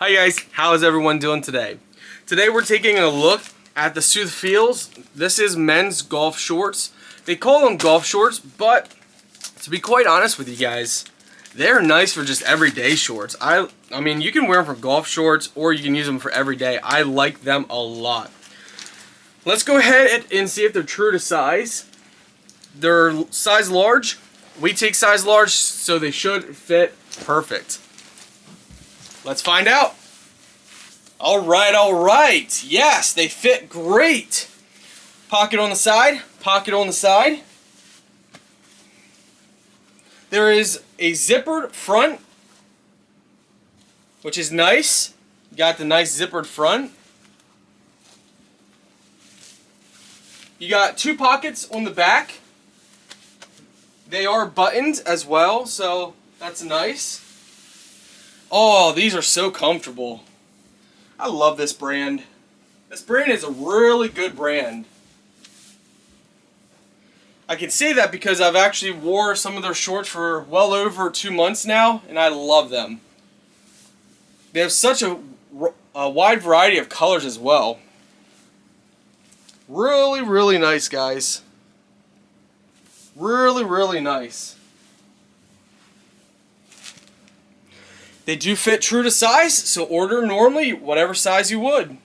Hi guys, how is everyone doing today? Today we're taking a look at the Soothfeels. This is men's golf shorts. They call them golf shorts, but to be quite honest with you guys, they're nice for just everyday shorts. I mean, you can wear them for golf shorts or you can use them for everyday. I like them a lot. Let's go ahead and see if they're true to size. They're size large. We take size large, so they should fit perfect. Let's find out. All right. Yes, they fit great. Pocket on the side, pocket on the side. There is a zippered front, which is nice. Got the nice zippered front. You got two pockets on the back. They are buttoned as well, so that's nice. Oh, these are so comfortable. I love this brand. This brand is a really good brand. I can say that because I've actually wore some of their shorts for well over 2 months now, and I love them. They have such a wide variety of colors as well. Really nice, guys. Really nice. They do fit true to size, so order normally whatever size you would.